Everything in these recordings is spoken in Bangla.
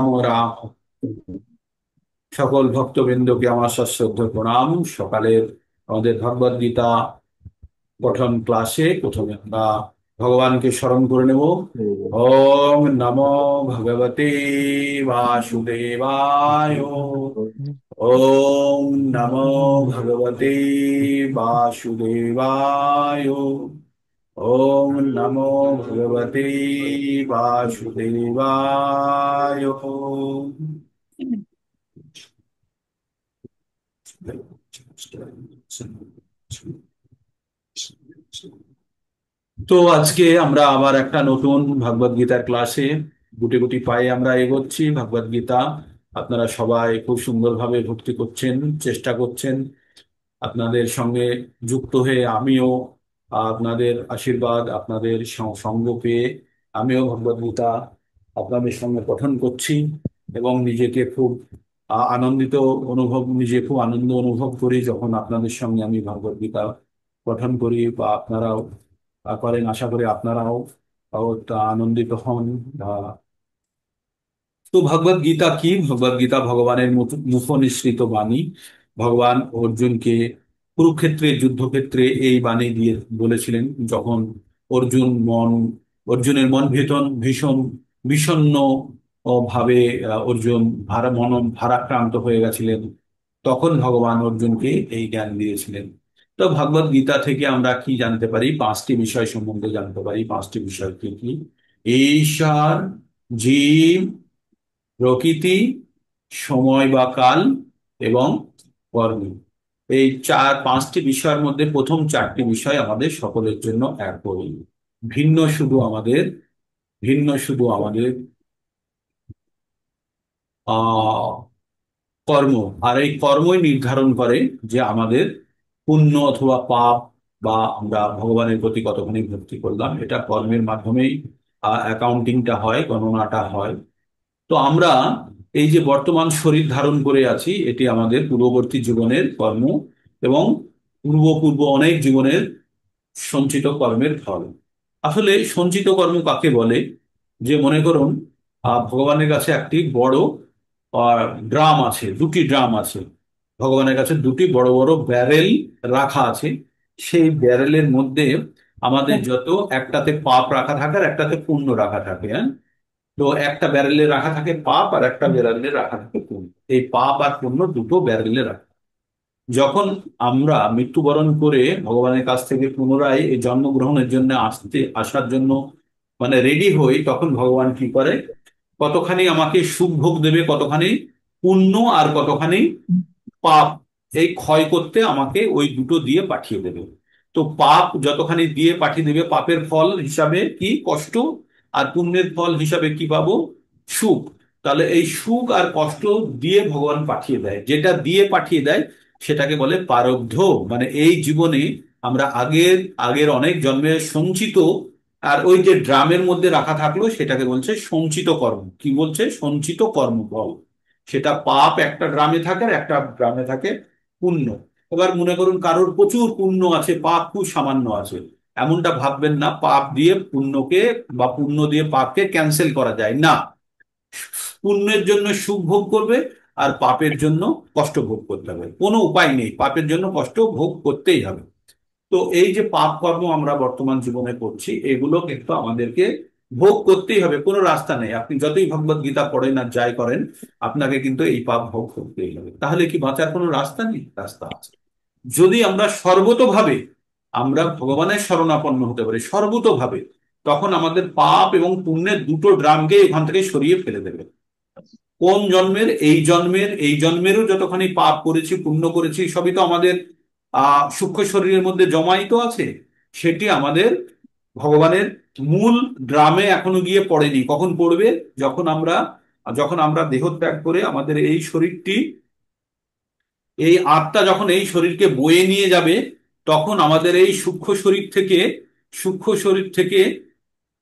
আমরা সকল ভক্তবৃন্দকে আমার সশ্রদ্ধ প্রণাম। সকালের আমাদের ভগবদ গীতা পঠন ক্লাসে প্রথমে আমরা ভগবানকে স্মরণ করে নেব। ওম নমো ভগবতে বাসুদেবায়। ওম নমো ভগবতে বাসুদেবায়। ওম নমো ভগবতে বাসুদেবায়। তো আজকে আমরা আবার একটা নতুন ভগবদ গীতার ক্লাসে গুটি গুটি পায়ে আমরা এগোচ্ছি। ভগবদ গীতা আপনারা সবাই খুব সুন্দরভাবে ভক্তি করছেন, চেষ্টা করছেন। আপনাদের সঙ্গে যুক্ত হয়ে আমিও আপনাদের আশীর্বাদ, আপনাদের সঙ্গ পেয়ে আমিও ভগবদ গীতা আপনাদের সঙ্গে পঠন করছি এবং নিজেকে খুব আনন্দিত নিজে খুব আনন্দ অনুভব করি যখন আপনাদের সঙ্গে আমি ভগবদ গীতা পঠন করি বা আপনারাও করেন। আশা করি আপনারাও তা আনন্দিত হন। আহ, তো ভগবদ গীতা কি? ভগবদ গীতা ভগবানের মুখ নিঃসৃত বাণী। ভগবান অর্জুনকে কুরুক্ষেত্রের যুদ্ধক্ষেত্রে এই বাণী দিয়ে বলেছিলেন যখন অর্জুন মন অর্জুনের মন ভীষণ বিষণ্ণ ভাবে অর্জুন ভারাক্রান্ত হয়ে গেছিলেন। তখন ভগবান অর্জুনকে এই জ্ঞান দিয়েছিলেন। তো ভগবদ গীতা থেকে আমরা কি জানতে পারি? পাঁচটি বিষয় সম্বন্ধে জানতে পারি। পাঁচটি বিষয় কি কি? ঈশ্বর, জীব, প্রকৃতি, সময় বা কাল এবং কর্ম। এই পাঁচটি বিষয়ের মধ্যে প্রথম চারটি বিষয় আমাদের সকলের জন্য একই। ভিন্ন শুধু আমাদের ভিন্ন শুধু আমাদের আহ কর্ম। আর এই কর্মই নির্ধারণ করে যে আমাদের পুণ্য অথবা পাপ বা আমরা ভগবানের প্রতি কতখানি ভক্তি করলাম। এটা কর্মের মাধ্যমেই অ্যাকাউন্টিংটা হয়, গণনাটা হয়। তো আমরা এই যে বর্তমান শরীর ধারণ করে আছি, এটি আমাদের পূর্ববর্তী জীবনের কর্ম এবং পূর্ব পূর্ব অনেক জীবনের সঞ্চিত কর্মের ফল। আসলে সঞ্চিত কর্ম কাকে বলে? যে মনে করুন ভগবানের কাছে একটি বড় ড্রাম আছে, দুটি ড্রাম আছে। ভগবানের কাছে দুটি বড় বড় ব্যারেল রাখা আছে। সেই ব্যারেলের মধ্যে আমাদের যত একটাতে পাপ রাখা থাকে আর একটাতে পুণ্য রাখা থাকে। হ্যাঁ, তো একটা ব্যারেলে রাখা থাকে পাপ আর একটা ব্যারেলে রাখা থাকে পুণ্য। এই পাপ আর পুণ্য দুটো ব্যারেলে রাখা। যখন আমরা মৃত্যুবরণ করে ভগবানের কাছ থেকে পুনরায় এই জন্মগ্রহণের জন্য আসার জন্য মানে রেডি হই, তখন ভগবান কি করে? কতখানি আমাকে সুখ ভোগ দেবে, কতখানি পুণ্য আর কতখানি পাপ, এই ক্ষয় করতে আমাকে ওই দুটো দিয়ে পাঠিয়ে দেবে। তো পাপ যতখানি দিয়ে পাঠিয়ে দেবে, পাপের ফল হিসাবে কি কষ্ট, আর পুণ্যের ফল হিসাবে কি পাবো? সুখ। তাহলে এই সুখ আর কষ্ট দিয়ে ভগবান পাঠিয়ে দেয়। যেটা দিয়ে পাঠিয়ে দেয় সেটাকে বলে প্রারব্ধ। মানে এই জীবনে আমরা আগের আগের অনেক জন্মের সঞ্চিত, আর ওই যে ড্রামের মধ্যে রাখা থাকলো সেটাকে বলছে সঞ্চিত কর্ম। কি বলছে? সঞ্চিত কর্মফল। সেটা পাপ একটা ড্রামে থাকে আর একটা ড্রামে থাকে পুণ্য। এবার মনে করুন কারোর প্রচুর পুণ্য আছে, পাপ খুব সামান্য আছে। এমনটা ভাববেন না পাপ দিয়ে পুণ্যকে বা পুণ্য দিয়ে পাপকে ক্যান্সেল করা যায় না। পুণ্যের জন্য সুখ ভোগ করবে আর পাপের জন্য কষ্ট ভোগ করতে হবে। কোনো উপায় নেই, পাপের জন্য কষ্ট ভোগ করতেই হবে। তো এই যে পাপ কর্ম আমরা বর্তমান জীবনে করছি, এগুলো কিন্তু আমাদেরকে ভোগ করতেই হবে, কোনো রাস্তা নেই। আপনি যতই ভগবত গীতা পড়েন আর যাই করেন, আপনাকে কিন্তু এই পাপ ভোগ করতেই হবে। তাহলে কি বাঁচার কোনো রাস্তা নেই? রাস্তা আছে। যদি আমরা সর্বতোভাবে আমরা ভগবানের শরণাপন্ন হতে পারি সর্বতোভাবে, তখন আমাদের পাপ এবং পুণ্যের দুটো ড্রামকে এখান থেকে সরিয়ে ফেলে দেবে। কোন জন্মের? এই জন্মেরও যতখানি পাপ করেছি পুণ্য করেছি সবই তো আমাদের সূক্ষ্ম শরীরের মধ্যে জমায়িত আছে। সেটি আমাদের ভগবানের মূল ড্রামে এখনো গিয়ে পড়েনি। কখন পড়বে? যখন আমরা যখন আমরা দেহত্যাগ করে আমাদের এই শরীরটি, এই আত্মা যখন এই শরীরকে বয়ে নিয়ে যাবে, তখন আমাদের এই সূক্ষ্ম শরীর থেকে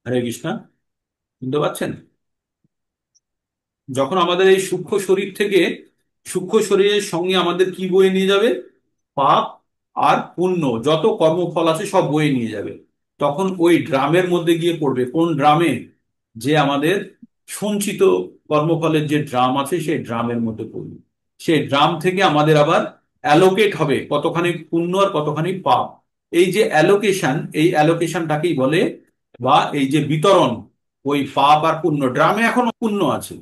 হরে কৃষ্ণা, শুনতে পাচ্ছেন? যখন আমাদের এই সূক্ষ্ম শরীরের সঙ্গে আমাদের কি বয়ে নিয়ে যাবে? পাপ আর পুণ্য যত কর্মফল আছে সব বয়ে নিয়ে যাবে। তখন ওই ড্রামের মধ্যে গিয়ে পড়বে। কোন ড্রামে? যে আমাদের সঞ্চিত কর্মফলের যে ড্রাম আছে সেই ড্রামের মধ্যে পড়বে। সেই ড্রাম থেকে আমাদের আবার অ্যালোকেট হবে কতখানি পুণ্য আর কতখানি পাপ। এই যে অ্যালোকেশন, এই অ্যালোকেশনটাকেই বলে, বা এই যে বিতরণ, ওই পাপ আর পুণ্য, ড্রামে এখনো পুণ্য আছে,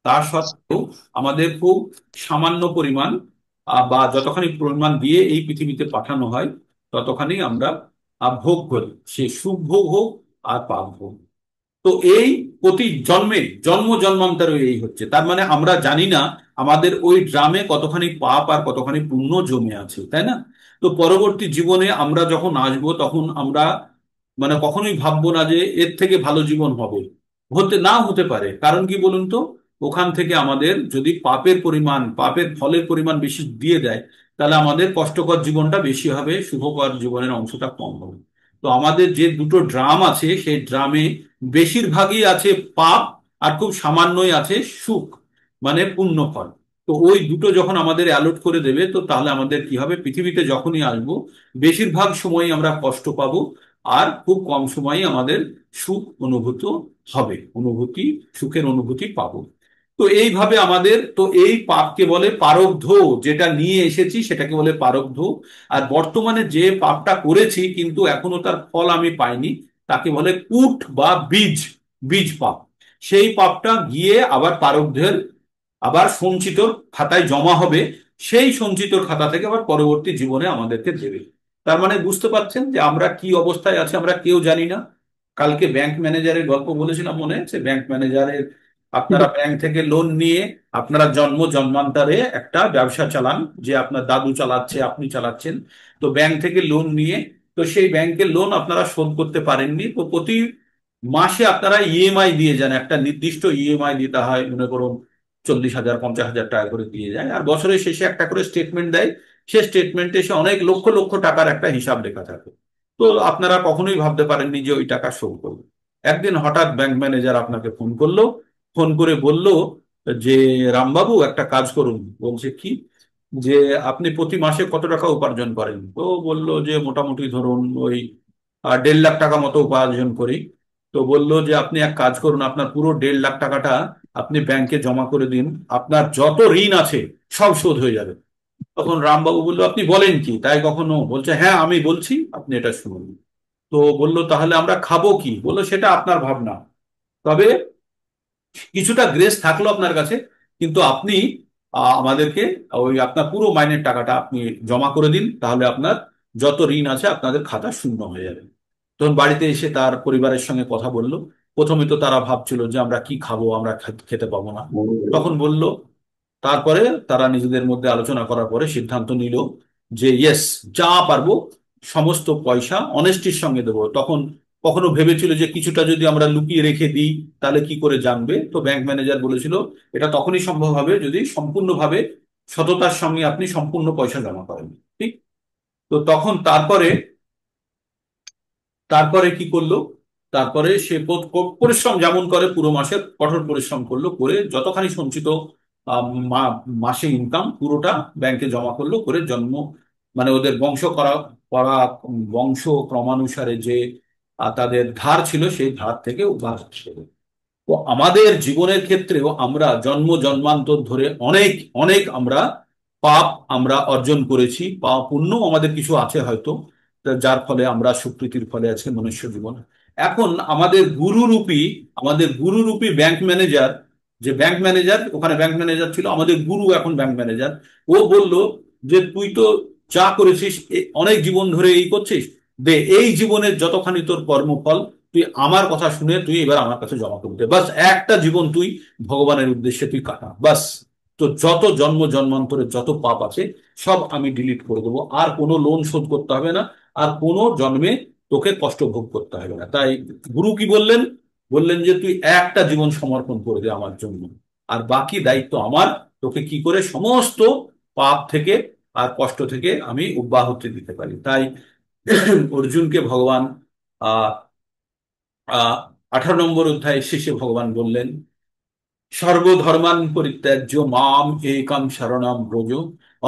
তা সত্ত্বেও আমাদের খুব সামান্য পরিমাণ, বা যতখানি পরিমাণ দিয়ে এই পৃথিবীতে পাঠানো হয় ততখানি আমরা ভোগ করি, সে সুখ ভোগ হোক আর পাপ ভোগ। তো এই প্রতি জন্মে জন্ম জন্মান্তরে এই হচ্ছে, তার মানে আমরা জানি না আমাদের ওই ড্রামে কতখানি পাপ আর কতখানি পুণ্য জমে আছে, তাই না? তো পরবর্তী জীবনে আমরা যখন আসবো তখন আমরা মানে কখনোই ভাববো না যে এর থেকে ভালো জীবন হবে, হতে নাও হতে পারে। কারণ কি বলুন তো, ওখান থেকে আমাদের যদি পাপের পরিমাণ, পাপের ফলের পরিমাণ বেশি দিয়ে দেয়, তাহলে আমাদের কষ্টকর জীবনটা বেশি হবে, শুভকর জীবনের অংশটা কম হবে। তো আমাদের যে দুটো ড্রাম আছে সেই ড্রামে বেশিরভাগই আছে পাপ, আর খুব সামান্যই আছে সুখ, মানে পুণ্য ফল। তো ওই দুটো যখন আমাদের অ্যালট করে দেবে, তো তাহলে আমাদের কি হবে, পৃথিবীতে যখনই আসবো বেশিরভাগ সময় আমরা কষ্ট পাবো, আর খুব কম সময়ই আমাদের সুখ অনুভূত হবে, সুখের অনুভূতি পাবো। তো এইভাবে আমাদের, তো এই পাপকে বলে পারব্ধ, যেটা নিয়ে এসেছি সেটাকে বলে পারব্ধ। আর বর্তমানে যে পাপটা করেছি কিন্তু এখনো তার ফল আমি পাইনি, তাকে বলে কূট বা বীজ, বীজ পাপ। সেই পাপটা গিয়ে আবার প্রারব্ধের আবার সঞ্চিত খাতায় জমা হবে, সেই সঞ্চিত খাতা থেকে আবার পরবর্তী জীবনে আমাদেরকে দেবে। তার মানে বুঝতে পারছেন যে আমরা কি অবস্থায় আছি আমরা কেউ জানি না। কালকে ব্যাংক ম্যানেজারের গল্প বলেছিলাম, মনে আছে? ব্যাংক ম্যানেজারের, আপনারা ব্যাংক থেকে লোন নিয়ে আপনারা জন্ম জন্মান্তরে একটা ব্যবসা চালান, যে আপনার দাদু চালাচ্ছে, আপনি চালাচ্ছেন। তো ব্যাংক থেকে লোন নিয়ে, তো সেই ব্যাংকের লোন আপনারা শোধ করতে পারেননি, তো প্রতি মাসে আপনারা ইএমআই দিয়ে যান, একটা নির্দিষ্ট ইএমআই দিতে হয়, মনে করুন 40,000 50,000 টাকা করে দিয়ে যায়, আর বছরের শেষে একটা করে স্টেটমেন্ট দেয়। সে স্টেটমেন্টে এসে অনেক লক্ষ লক্ষ টাকার একটা হিসাব লেখা থাকে। তো আপনারা কখনোই ভাবতে পারেননি যে ওই টাকা শোধ করবে। একদিন হঠাৎ ব্যাংক ম্যানেজার আপনাকে ফোন করলো, ফোন করে বলল যে রামবাবু একটা কাজ করুন। বলছে কি? যে আপনি প্রতি মাসে কত টাকা উপার্জন করেন? তো বলল যে মোটামুটি ধরুন ওই 1.5 লাখ টাকা মতো উপার্জন করি। তো বলল যে আপনি এক কাজ করুন, আপনার পুরো 1.5 লাখ টাকাটা আপনি ব্যাংকে জমা করে দিন, আপনার যত ঋণ আছে সব শোধ হয়ে যাবে। তখন রামবাবু বললো, আপনি বলেন কি, তাই কখনো? বলছে, হ্যাঁ আমি বলছি, আপনি এটা শুনুন। তো বললো, তাহলে আমরা খাবো কি? বললো, সেটা আপনার ভাবনা, তবে কিছুটা গ্রেস থাকলো আপনার কাছে, কিন্তু আপনি আমাদেরকে ওই আপনার পুরো মাইনের টাকাটা আপনি জমা করে দিন, তাহলে আপনার যত ঋণ আছে আপনাদের খাতা শূন্য হয়ে যাবে। তখন বাড়িতে এসে তার পরিবারের সঙ্গে কথা বললো। প্রথমে তো তারা ভাবছিল যে আমরা কি খাবো, আমরা খেতে পাবো না। তখন বলল, তারপরে তারা নিজেদের মধ্যে আলোচনা করার পরে সিদ্ধান্ত নিল যে ইয়েস, যা পারবো সমস্ত পয়সা অনেস্টির সঙ্গে দেবো। তখন কখনো ভেবেছিল যে কিছুটা যদি আমরা লুকিয়ে রেখে দিই তাহলে কি করে জানবে। তো ব্যাংক ম্যানেজার বলেছিল এটা তখনই সম্ভব হবে যদি সম্পূর্ণভাবে সততার সঙ্গে আপনি সম্পূর্ণ পয়সা জমা করেন। ঠিক? তো তখন তারপরে তারপরে কি করলো, তারপরে সে পরিশ্রম যেমন করে পুরো মাসে কঠোর পরিশ্রম করলো, করে যতখানি সঞ্চিত মাসে ইনকাম পুরোটা ব্যাংকে জমা করলো, করে জন্ম মানে ওদের বংশ করা করা বংশ ক্রমানুসারে যে তাদের ধার ছিল সেই ধার থেকে উদ্ধার হচ্ছে। তো আমাদের জীবনের ক্ষেত্রেও আমরা জন্ম জন্মান্তর ধরে অনেক অনেক আমরা পাপ আমরা অর্জন করেছি, পাপ পুণ্য আমাদের কিছু আছে হয়তো, যার ফলে আমরা সুকৃতির ফলে আজকে মনুষ্য জীবন। এখন আমাদের গুরুরূপী ব্যাংক ম্যানেজার, যে ব্যাংক ম্যানেজার, ওখানে ব্যাংক ম্যানেজার ছিল, আমাদের গুরু এখন ব্যাংক ম্যানেজার। ও বলল যে তুই তো যা করেছিস অনেক জীবন ধরে এই করছিস, দে এই জীবনের যতখানি তোর কর্মফল তুই আমার কথা শুনে তুই এবার আমার কাছে জমা করতে, বাস একটা জীবন তুই ভগবানের উদ্দেশ্যে তুই কাটা, বাস। তো যত জন্ম জন্মান্তরের যত পাপ আছে সব আমি ডিলিট করে দেবো, আর কোনো লোন শোধ করতে হবে না, আর কোনো জন্মে তোকে কষ্ট ভোগ করতে হবে না। তাই গুরু কি বললেন? বললেন যে তুই একটা জীবন সমর্পণ করে দে আমার জন্য, আর বাকি দায়িত্ব আমার, তোকে কি করে সমস্ত পাপ থেকে আর কষ্ট থেকে আমি অব্যাহতি দিতে পারি। তাই অর্জুনকে ভগবান আহ আহ 18 নম্বর অধ্যায় শেষে ভগবান বললেন, সর্বধর্মান পরিত্যাজ্য মাম একম শরণম ব্রজ,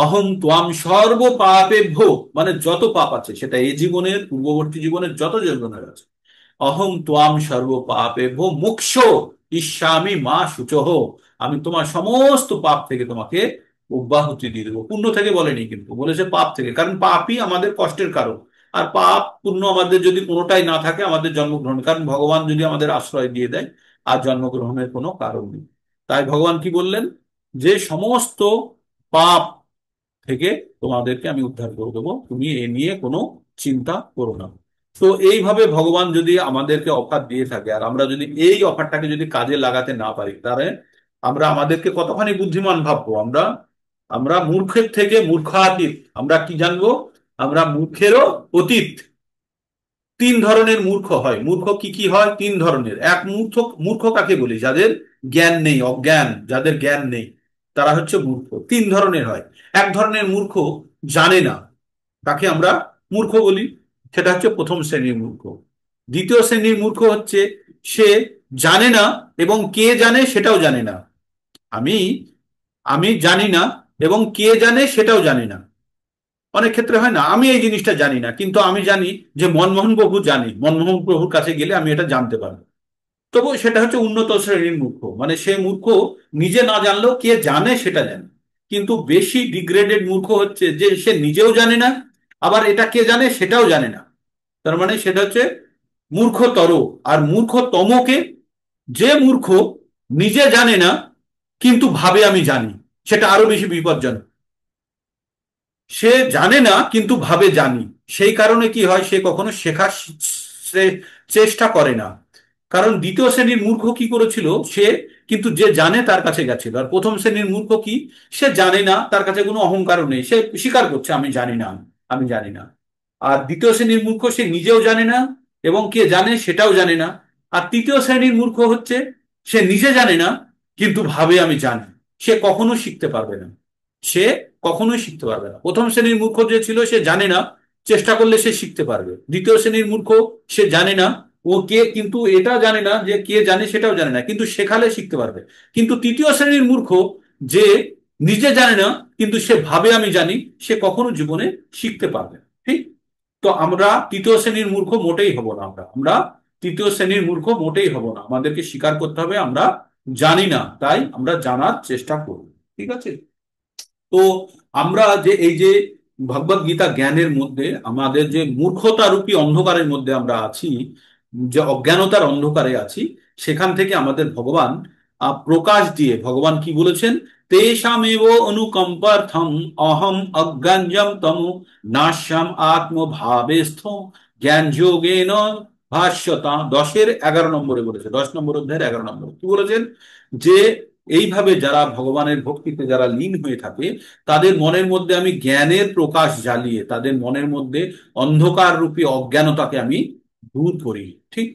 অহং ত্বাম সর্ব পাপেভ্য, মানে যত পাপ আছে সেটা এই জীবনের পূর্ববর্তী জীবনের যত জীবনের আছে, অহং ত্বাম সর্ব পাপেভ্য মুক্ষো, ঈশামি মা শুচহ, আমি তোমার সমস্ত পাপ থেকে তোমাকে অব্যাহতি দিয়ে দেবো। পুণ্য থেকে বলেনি, কিন্তু বলেছে পাপ থেকে, কারণ পাপই আমাদের কষ্টের কারণ। আর পাপ পুণ্য আমাদের যদি কোনোটাই না থাকে, আমাদের জন্মগ্রহণ, কারণ ভগবান যদি আমাদের আশ্রয় দিয়ে দেয়, আর জন্মগ্রহণের কোনো কারণ নেই। তাই ভগবান কি বললেন, যে সমস্ত পাপ থেকে তোমাদেরকে আমি উদ্ধার করে দেবো, তুমি এ নিয়ে কোনো চিন্তা করো না। তো এইভাবে ভগবান যদি আমাদেরকে অফার দিয়ে থাকে, আর আমরা যদি এই অফারটাকে যদি কাজে লাগাতে না পারি, তাহলে আমরা আমাদেরকে কতখানি বুদ্ধিমান ভাববো। আমরা আমরা মূর্খের থেকে মূর্খাতীত। আমরা কি জানবো, আমরা মূর্খেরও অতীত। তিন ধরনের মূর্খ হয়। মূর্খ কি কি হয়? তিন ধরনের। এক মূর্খ, মূর্খ কাকে বলি? যাদের জ্ঞান নেই, অজ্ঞান, যাদের জ্ঞান নেই, তারা হচ্ছে মূর্খ। তিন ধরনের হয়। এক ধরনের মূর্খ জানে না, তাকে আমরা মূর্খ বলি, সেটা হচ্ছে প্রথম শ্রেণীর মূর্খ। দ্বিতীয় শ্রেণীর মূর্খ হচ্ছে, সে জানে না এবং কে জানে সেটাও জানে না। আমি আমি জানি না এবং কে জানে সেটাও জানি না। অনেক ক্ষেত্রে হয় না, আমি এই জিনিসটা জানি না, কিন্তু আমি জানি যে মনমোহন বাবু জানি, মনমোহন প্রভুর কাছে গেলে আমি এটা জানতে পারবো। তবু সেটা হচ্ছে উন্নত শ্রেণীর মূর্খ, মানে সে মূর্খ নিজে না জানলেও কে জানে সেটা জানে। কিন্তু বেশি ডিগ্রেডেড মূর্খ হচ্ছে যে সে নিজেও জানে না, আবার এটা কে জানে সেটাও জানে না। তার মানে সেটা হচ্ছে মূর্খতর। আর মূর্খতমকে, যে মূর্খ নিজে জানে না কিন্তু ভাবে আমি জানি, সেটা আরো বেশি বিপজ্জনক। সে জানে না কিন্তু ভাবে জানি, সেই কারণে কি হয়, সে কখনো শেখার চেষ্টা করে না। কারণ দ্বিতীয় শ্রেণীর মূর্খ কি করেছিল, সে কিন্তু যে জানে তার কাছে গেছিল। আর প্রথম শ্রেণীর মূর্খ কি, সে জানে না, তার কাছে কোনো অহংকারও নেই, সে স্বীকার করছে আমি জানি না, আমি জানি না। আর দ্বিতীয় শ্রেণীর মূর্খ, সে নিজেও জানে না এবং কে জানে সেটাও জানে না। আর তৃতীয় শ্রেণীর মূর্খ হচ্ছে, সে নিজে জানে না কিন্তু ভাবে আমি জানি। সে কখনো শিখতে পারবে না, সে কখনোই শিখতে পারবে না। প্রথম শ্রেণীর মূর্খ যে ছিল, সে জানে না, চেষ্টা করলে সে শিখতে পারবে। দ্বিতীয় শ্রেণীর মূর্খ, সে জানে না, ও কে, কিন্তু এটা জানে না যে কে জানে সেটাও জানে না, কিন্তু শেখালে শিখতে পারবে। কিন্তু তৃতীয় শ্রেণীর মূর্খ, যে নিজে জানে না কিন্তু সে ভাবে আমি জানি, সে কখনো জীবনে শিখতে পারবে না। ঠিক? তো আমরা তৃতীয় শ্রেণীর মূর্খ মোটেই হব না। আমরা তৃতীয় শ্রেণীর মূর্খ মোটেই হব না। আমাদেরকে স্বীকার করতে হবে আমরা জানি না, তাই আমরা জানার চেষ্টা করব। ঠিক আছে? তো আমরা যে এই যে ভগবদ গীতা জ্ঞানের মধ্যে আমাদের যে মূর্খতা রূপী অন্ধকারের মধ্যে আমরা আছি, যে অজ্ঞানতার অন্ধকারে আছি, সেখান থেকে আমাদের ভগবান প্রকাশ দিয়ে ভগবান কি বলেছেন, তেষামেব অনুকম্পার্থম অহম অজ্ঞানজম তমু নাশ্যাম আত্মভাবেস্থ জ্ঞান যোগেন ভাষ্যতা। 10-11 নম্বরে বলেছে, 10 নম্বর অধ্যায়ের 11 নম্বরে কি বলেছেন, যে এইভাবে যারা ভগবানের ভক্তিতে যারা লীন হয়ে থাকে, তাদের মনের মধ্যে আমি জ্ঞানের প্রকাশ জ্বালিয়ে তাদের মনের মধ্যে অন্ধকার রূপী অজ্ঞানতাকে আমি দূর করি। ঠিক?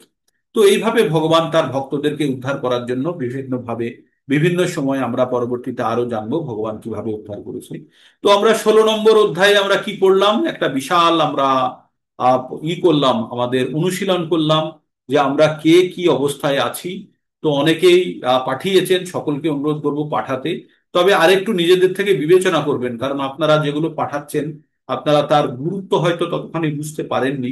তো এইভাবে ভগবান তার ভক্তদেরকে উদ্ধার করার জন্য বিভিন্ন ভাবে, বিভিন্ন সময়, আমরা পরবর্তীতে আরো জানবো ভগবান কিভাবে উদ্ধার করেছে। তো আমরা 16 নম্বর অধ্যায়ে আমরা কি করলাম, একটা বিশাল আমরা আহ করলাম, আমাদের অনুশীলন করলাম, যে আমরা কে কি অবস্থায় আছি। তো অনেকেই পাঠিয়েছেন, সকলকে অনুরোধ করব পাঠাতে। তবে আরেকটু নিজেদের থেকে বিবেচনা করবেন, কারণ আপনারা যেগুলো পাঠাচ্ছেন, আপনারা তার গুরুত্ব হয়তো ততখানি বুঝতে পারেননি।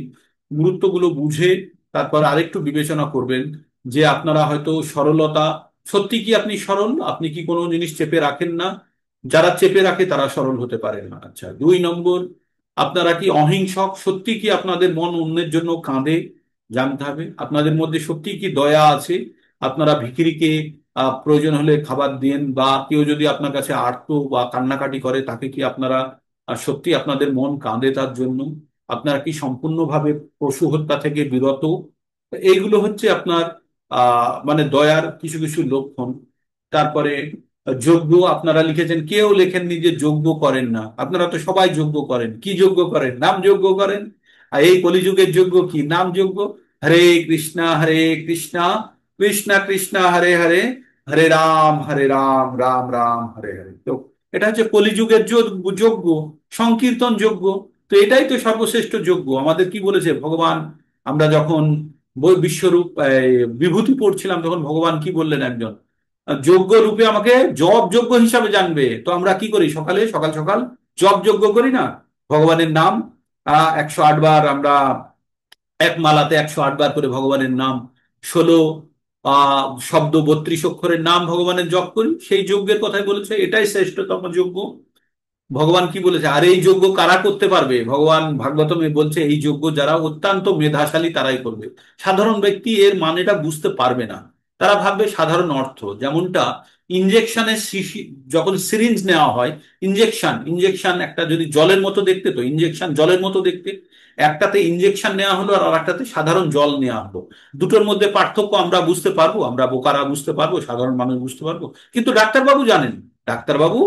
গুরুত্বগুলো বুঝে তারপর আরেকটু বিবেচনা করবেন, যে আপনারা হয়তো সরলতা, সত্যি কি আপনি সরল? আপনি কি কোনো জিনিস চেপে রাখেন না? যারা চেপে রাখে তারা সরল হতে পারে না। আচ্ছা, 2 নম্বর, আপনারা কি অহিংসক? সত্যি কি আপনাদের মন অন্যের জন্য কাঁদে? জানতে হবে। আপনাদের মধ্যে সত্যি কি দয়া আছে? আপনারা ভিখিরিকে প্রয়োজন হলে খাবার দেন, বা কেউ যদি আপনার কাছে আর্ত বা কান্নাকাটি করে, তাকে কি আপনারা সত্যি আপনাদের মন কাঁদে তার জন্য? আপনারা কি সম্পূর্ণভাবে পশু হত্যা থেকে বিরত? এইগুলো হচ্ছে আপনার মানে দয়ার কিছু কিছু লক্ষণ। তারপরে যজ্ঞ আপনারা লিখেছেন, কেউ লেখেননি যে যজ্ঞ করেন না। আপনারা তো সবাই যজ্ঞ করেন। কি যজ্ঞ করেন? নাম যজ্ঞ করেন। আর এই কলিযুগের যজ্ঞ কি? নাম যজ্ঞ। হরে কৃষ্ণা কৃষ্ণ কৃষ্ণ হরে হরে, হরে রাম রাম রাম হরে হরে। তো এটা হচ্ছে কলিযুগের যজ্ঞ, সংকীর্তন যজ্ঞ। তো এটাই তো সর্বশ্রেষ্ঠ যজ্ঞ। আমাদের কি বলেছে ভগবান, আমরা যখন বিশ্বরূপ বিভূতি পড়ছিলাম, তখন ভগবান কি বললেন, একজন যোগ্য রূপে আমাকে জপ যোগ্য হিসাবে জানবে। তো আমরা কি করি, সকালে সকাল সকাল জপ যোগ্য করি না? ভগবানের নাম 108 বার আমরা, এক মালাতে 108 বার করে ভগবানের নাম, 16 শব্দ 32 অক্ষরের নাম ভগবানের জপ করি, সেই যজ্ঞের কথাই বলেছে, এটাই শ্রেষ্ঠতম যজ্ঞ। ভগবান কি বলেছে, আর এই যজ্ঞ কারা করতে পারবে? ভগবান ভাগবতমে বলছে এই যজ্ঞ যারা অত্যন্ত মেধাশালী তারাই করবে। সাধারণ ব্যক্তি এর মানেটা বুঝতে পারবে না। তারা ভাববে সাধারণ অর্থ, যেমনটা ইনজেকশনের শিশি, যখন সিরিঞ্জ নেওয়া হয়, ইনজেকশন ইনজেকশন একটা যদি জলের মতো দেখতে, তো ইনজেকশন জলের মতো দেখতে, একটাতে ইনজেকশন নেওয়া হলো আর একটাতে সাধারণ জল নেওয়া হলো, দুটোর মধ্যে পার্থক্য আমরা বুঝতে পারবো? আমরা বোকারা বুঝতে পারবো? সাধারণ মানুষ বুঝতে পারবো? কিন্তু ডাক্তারবাবু জানেন, ডাক্তারবাবু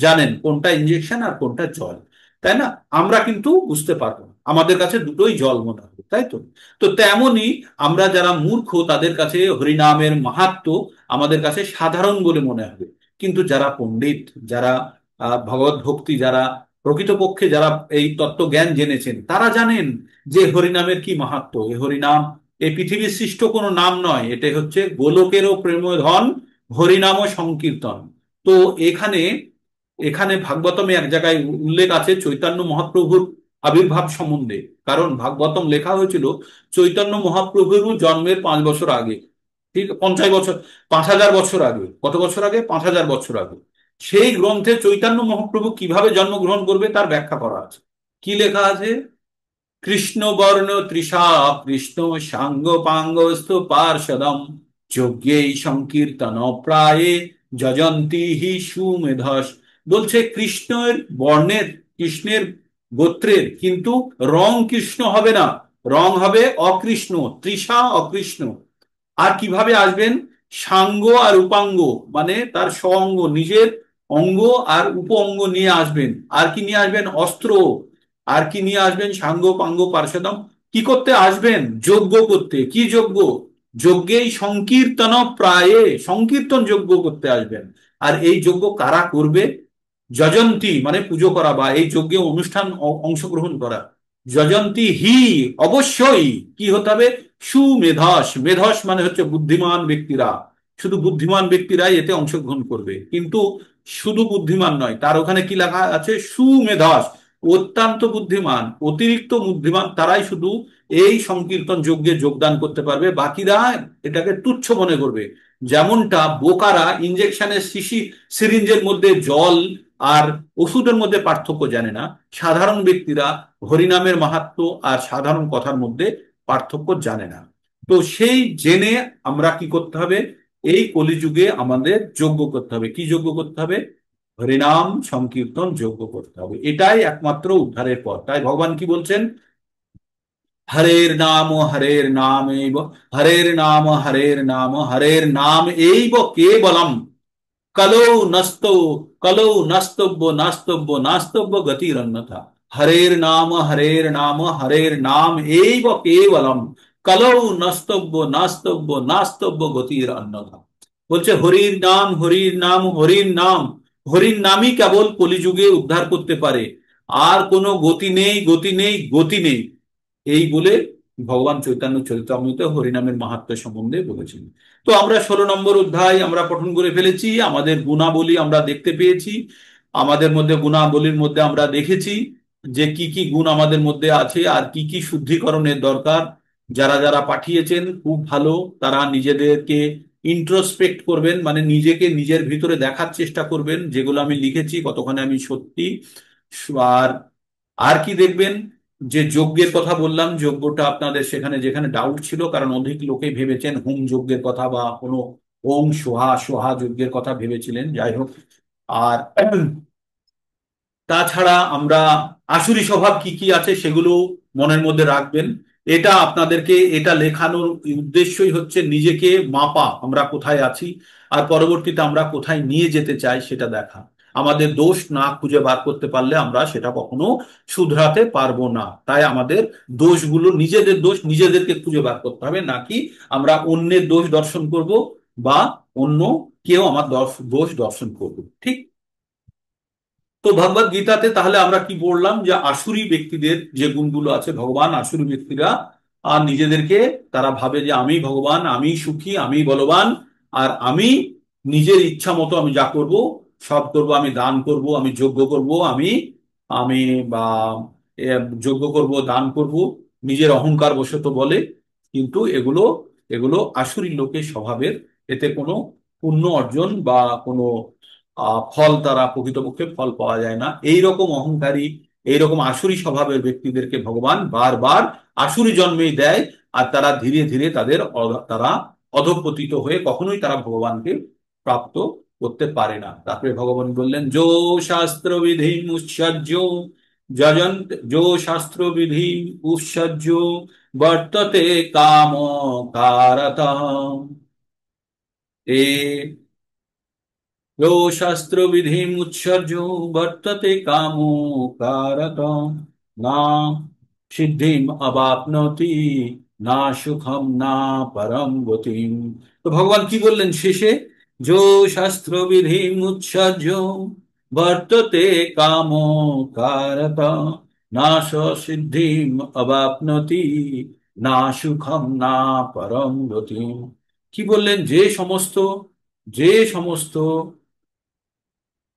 জানেন কোনটা ইনজেকশন আর কোনটা জল, তাই না? আমরা কিন্তু বুঝতে পারবো না, আমাদের কাছে দুটোই জল মনে হবে, তাই তো? তো তেমনই আমরা যারা মূর্খ তাদের কাছে হরিনামের মাহাত্ম্য আমাদের কাছে সাধারণ বলে মনে হবে। কিন্তু যারা পণ্ডিত, যারা ভগবত ভক্তি, যারা প্রকৃতপক্ষে যারা এই তত্ত্ব জ্ঞান জেনেছেন, তারা জানেন যে হরিনামের কি মাহাত্ম্য। এই হরিনাম এই পৃথিবীর সৃষ্ট কোনো নাম নয়, এটা হচ্ছে গোলকেরও প্রেমধন, হরিনাম ও সংকীর্তন। তো এখানে এখানে ভাগবতমে এক জায়গায় উল্লেখ আছে চৈতন্য মহাপ্রভুর আবির্ভাব সম্বন্ধে। কারণ ভাগবতম লেখা হয়েছিল চৈতন্য মহাপ্রভুর জন্মের 5 বছর আগে, ঠিক 50 বছর, 5,000 বছর আগে। কত বছর আগে? 5,000 বছর আগে। সেই গ্রন্থে চৈতন্য মহাপ্রভু কিভাবে জন্মগ্রহণ করবে তার ব্যাখ্যা করা আছে। কি লেখা আছে? কৃষ্ণ বর্ণ তৃষা কৃষ্ণ সাঙ্গ পাঙ্গস্তু পার্ষদম যজ্ঞেই সংকীর্তন প্রায়ে যজন্তি হি সুমেধস। বলছে কৃষ্ণের বর্ণের, কৃষ্ণের গোত্রের, কিন্তু রং কৃষ্ণ হবে না, রং হবে অকৃষ্ণ, তৃষা অকৃষ্ণ। আর কিভাবে আসবেন? সাঙ্গ আর উপাঙ্গ, মানে তার স্বঅঙ্গ, নিজের অঙ্গ আর উপ অঙ্গ নিয়ে আসবেন। আর কি নিয়ে আসবেন? অস্ত্র। আর কি নিয়ে আসবেন? সাঙ্গ পাঙ্গ পার্শ্বদম। কি করতে আসবেন? যজ্ঞ করতে। কি যজ্ঞ? যজ্ঞেই সংকীর্তন প্রায়ে, সংকীর্তন যজ্ঞ করতে আসবেন। আর এই যজ্ঞ কারা করবে? যজন্তী মানে পুজো করা বা এই যজ্ঞে অনুষ্ঠান অংশগ্রহণ করা। যজন্তী হি, অবশ্যই কি হতে হবে? সুমেধস, মেধস মানে হচ্ছে বুদ্ধিমান ব্যক্তিরা। শুধু বুদ্ধিমান ব্যক্তিরাই এতে অংশগ্রহণ করবে, কিন্তু শুধু বুদ্ধিমান নয়, তার ওখানে কি লেখা আছে? সুমেধস, অত্যন্ত বুদ্ধিমান, অতিরিক্ত বুদ্ধিমান তারাই শুধু এই সংকীর্তন যজ্ঞে যোগদান করতে পারবে, বাকিরা এটাকে তুচ্ছ মনে করবে। যেমনটা বোকারা ইঞ্জেকশনের শিশি, সিরিঞ্জের মধ্যে জল আর ওষুধের মধ্যে পার্থক্য জানে না, সাধারণ ব্যক্তিরা হরিনামের মাহাত্ম্য আর সাধারণ কথার মধ্যে পার্থক্য জানে না। তো সেই জেনে আমরা কি করতে হবে? এই কলিযুগে আমাদের যজ্ঞ করতে হবে। কি যজ্ঞ করতে হবে? হরিনাম সংকীর্তন যজ্ঞ করতে হবে, এটাই একমাত্র উদ্ধারের পথ। তাই ভগবান কি বলছেন? হরের নাম এইব, হরের নাম হরের নাম এইব কেবলম কলৌ নস্তো, কলৌ নাস্তব্য নাস্তব্য নাস্তব্য গতিরন্যথা। হরের নাম হরের নাম এইব কেবলম কলৌ নস্তব্য নাস্তব্য নাস্তব্য গতির অন্যথা। বলছে হরির নাম হরির নাম হরির নাম, হরির নামই কেবল কলিযুগে উদ্ধার করতে পারে, আর কোনো গতি নেই, গতি নেই, গতি নেই। এই বলে ভগবান চৈতন্য চরিতামৃতে হরিনামের মাহাত্ম্য সম্বন্ধে বলেছেন। তো আমরা 16 নম্বর অধ্যায় আমরা পঠন করে ফেলেছি, আমাদের গুণাবলী আমরা দেখতে পেয়েছি। আমাদের মধ্যে গুণাবলীর মধ্যে আমরা দেখেছি যে কি কি গুণ আমাদের মধ্যে আছে আর কি কি শুদ্ধিকরণের দরকার। যারা যারা পাঠিয়েছেন খুব ভালো, তারা নিজেদেরকে ইন্ট্রোস্পেক্ট করবেন, মানে নিজেকে নিজের ভিতরে দেখার চেষ্টা করবেন, যেগুলো আমি লিখেছি কতখানি আমি সত্যি। আর আর কি দেখবেন? যে যজ্ঞের কথা বললাম, যজ্ঞটা আপনাদের সেখানে যেখানে ডাউট ছিল, কারণ অধিক লোকে ভেবেছেন হোম যজ্ঞের কথা বা কোনো ওম সোহা সোহা যজ্ঞের কথা ভেবেছিলেন, যাই হোক। আর তাছাড়া আমরা আসুরি স্বভাব কি কি আছে সেগুলো মনের মধ্যে রাখবেন। এটা আপনাদেরকে, এটা লেখানোর উদ্দেশ্যই হচ্ছে নিজেকে মাপা আমরা কোথায় আছি, আর পরবর্তীতে আমরা কোথায় নিয়ে যেতে চাই সেটা দেখা। আমাদের দোষ না খুঁজে বার করতে পারলে আমরা সেটা কখনো শুধরাতে পারবো না। তাই আমাদের দোষগুলো, নিজেদের দোষ নিজেদেরকে খুঁজে বার করতে হবে, নাকি আমরা অন্যের দোষ দর্শন করব বা অন্য কেউ আমার দোষ দর্শন করবে, ঠিক? তো ভগবত গীতাতে তাহলে আমরা কি বললাম? যে আসুরি ব্যক্তিদের যে গুণগুলো আছে, ভগবান আসুরি ব্যক্তিরা আর নিজেদেরকে, তারা ভাবে যে আমি ভগবান, আমি সুখী, আমি বলবান, আর আমি নিজের ইচ্ছা মতো আমি যা করব সব করব, আমি দান করব, আমি যজ্ঞ করব, আমি আমি বা যজ্ঞ করব, দান করব, নিজের অহংকার বশত বলে। কিন্তু এগুলো এগুলো আসুরি লোকের স্বভাবের। এতে কোনো পুণ্য অর্জন বা কোনো ফল, তারা প্রকৃতপক্ষে ফল পাওয়া যায় না। এইরকম অহংকারী, এইরকম আসুরি স্বভাবের ব্যক্তিদেরকে ভগবান বারবার আসুরি জন্মেই দেয়। আর তারা ধীরে ধীরে তারা অধঃপতিত হয়ে কখনোই তারা ভগবানকে প্রাপ্ত করতে পারে না। তারপরে ভগবান বললেন, যো শাস্ত্র বিধি উৎসর্য যজন্ত, যো শাস্ত্র বিধি উৎসর্য বর্ততে কাম কারত, এ यो शास्त्रविधिमुत्सर्जो वर्तते कामो कारक, ना सिद्धिम अवाप्नोति ना সুখম না পরম গতিম। তো ভগবান কি বললেন শেষে? যো শাস্ত্র বিধি মুৎসর্জ বর্ততে কামো কারত, না সিদ্ধিম অবাপ্নোতি না সুখম না পরম গতিম। কি বললেন? যে সমস্ত